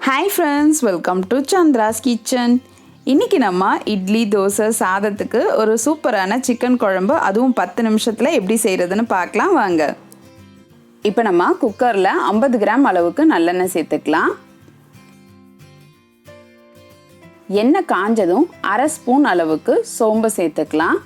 Hi friends, welcome to Chandra's kitchen. இன்றைக்கி நம்ம இட்லி, தோசை, சாதத்துக்கு ஒரு சூப்பரான சிக்கன் குழம்பு, அதுவும் 10 நிமிஷத்தில் எப்படி செய்கிறதுன்னு பார்க்கலாம் வாங்க. இப்போ நம்ம குக்கரில் 50 கிராம் அளவுக்கு நல்லெண்ணெய் சேர்த்துக்கலாம். எண்ணெய் காஞ்சதும் அரை ஸ்பூன் அளவுக்கு சோம்பு சேர்த்துக்கலாம்.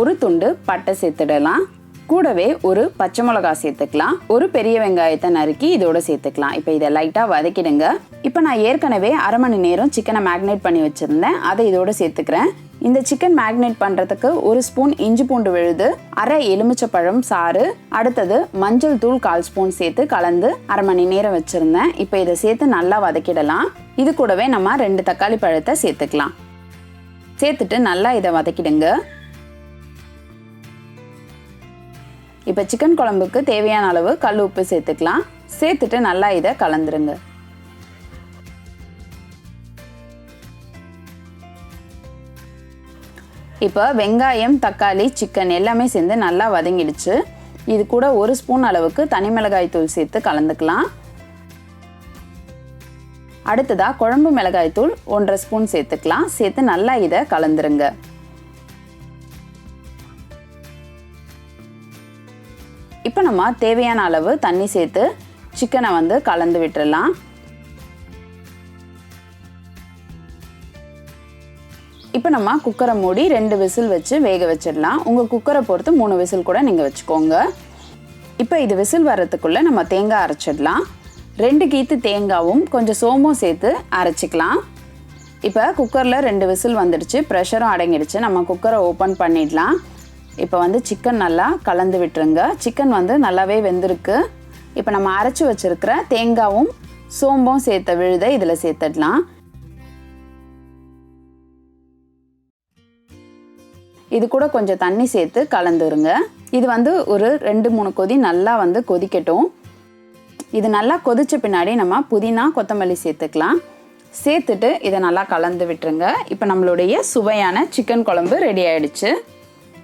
ஒரு துண்டு பட்டை சேர்த்துடலாம். கூடவே ஒரு பச்சை மிளகாய் சேர்த்துக்கலாம். ஒரு பெரிய வெங்காயத்தை நறுக்கி இதோட சேர்த்துக்கலாம். இப்போ இதை லைட்டாக வதக்கிடுங்க. இப்போ நான் ஏற்கனவே அரை மணி நேரம் சிக்கனை மேக்னேட் பண்ணி வச்சுருந்தேன், அதை இதோட சேர்த்துக்கிறேன். இந்த சிக்கன் மேக்னேட் பண்ணுறதுக்கு ஒரு ஸ்பூன் இஞ்சி பூண்டு விழுது, அரை எலுமிச்சப்பழம் சாறு, அடுத்தது மஞ்சள் தூள் 1/4 ஸ்பூன் சேர்த்து கலந்து அரை மணி நேரம் வச்சுருந்தேன். இப்போ இதை சேர்த்து நல்லா வதக்கிடலாம். இது கூடவே நம்ம 2 தக்காளி பழத்தை சேர்த்துக்கலாம். சேர்த்துட்டு நல்லா இதை வதக்கிடுங்க. இப்போ சிக்கன் குழம்புக்கு தேவையான அளவு கல் உப்பு சேர்த்துக்கலாம். சேர்த்துட்டு நல்லா இதை கலந்துருங்க. இப்போ வெங்காயம், தக்காளி, சிக்கன் எல்லாமே சேர்ந்து நல்லா வதங்கிடுச்சு. இது கூட ஒரு ஸ்பூன் அளவுக்கு தனி மிளகாய் தூள் சேர்த்து கலந்துக்கலாம். அடுத்ததாக குழம்பு மிளகாய் தூள் 1/2 ஸ்பூன் சேர்த்துக்கலாம். சேர்த்து நல்லா இதை கலந்துருங்க. இப்போ நம்ம தேவையான அளவு தண்ணி சேர்த்து சிக்கனை கலந்து விட்டுடலாம். இப்போ நம்ம குக்கரை மூடி 2 விசில் வச்சு வேக வச்சிடலாம். உங்கள் குக்கரை பொறுத்து 3 விசில் கூட நீங்கள் வச்சுக்கோங்க. இப்போ இது விசில் வர்றதுக்குள்ளே நம்ம தேங்காய் அரைச்சிடலாம். 2 கீத்து தேங்காவும் கொஞ்சம் சோம்பும் சேர்த்து அரைச்சிக்கலாம். இப்போ குக்கரில் 2 விசில் வந்துடுச்சு, ப்ரெஷரும் அடங்கிடுச்சு. நம்ம குக்கரை ஓப்பன் பண்ணிடலாம். இப்போ சிக்கன் நல்லா கலந்து விட்டுருங்க. சிக்கன் நல்லாவே வெந்திருக்கு. இப்போ நம்ம அரைச்சி வச்சிருக்கிற தேங்காவும் சோம்பும் சேர்த்த விழுதை இதில் சேர்த்துடலாம். இது கூட கொஞ்சம் தண்ணி சேர்த்து கலந்துருங்க. இது ஒரு 2-3 கொதி நல்லா கொதிக்கட்டும். இது நல்லா கொதிச்ச பின்னாடி நம்ம புதினா, கொத்தமல்லி சேர்த்துக்கலாம். சேர்த்துட்டு இதை நல்லா கலந்து விட்டுருங்க. இப்போ நம்மளுடைய சுவையான சிக்கன் குழம்பு ரெடி ஆயிடுச்சு.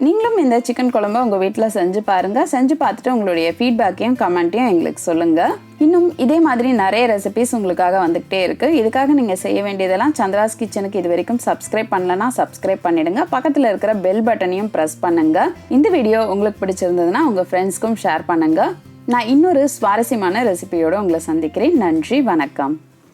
நீங்களும் இந்த சிக்கன் குழம்பு உங்கள் வீட்டில் செஞ்சு பாருங்கள். செஞ்சு பார்த்துட்டு உங்களுடைய ஃபீட்பேக்கையும் கமெண்ட்டையும் எங்களுக்கு சொல்லுங்கள். இன்னும் இதே மாதிரி நிறைய ரெசிபிஸ் உங்களுக்காக வந்துக்கிட்டே இருக்குது. இதுக்காக நீங்கள் செய்ய வேண்டியதெல்லாம் சந்திராஸ் கிச்சனுக்கு இது வரைக்கும் சப்ஸ்கிரைப் பண்ணலன்னா சப்ஸ்கிரைப் பண்ணிடுங்க. பக்கத்தில் இருக்கிற பெல் பட்டனையும் ப்ரெஸ் பண்ணுங்கள். இந்த வீடியோ உங்களுக்கு பிடிச்சிருந்ததுன்னா உங்கள் ஃப்ரெண்ட்ஸ்க்கும் ஷேர் பண்ணுங்கள். நான் இன்னொரு சுவாரஸ்யமான ரெசிபியோடு உங்களை சந்திக்கிறேன். நன்றி, வணக்கம்.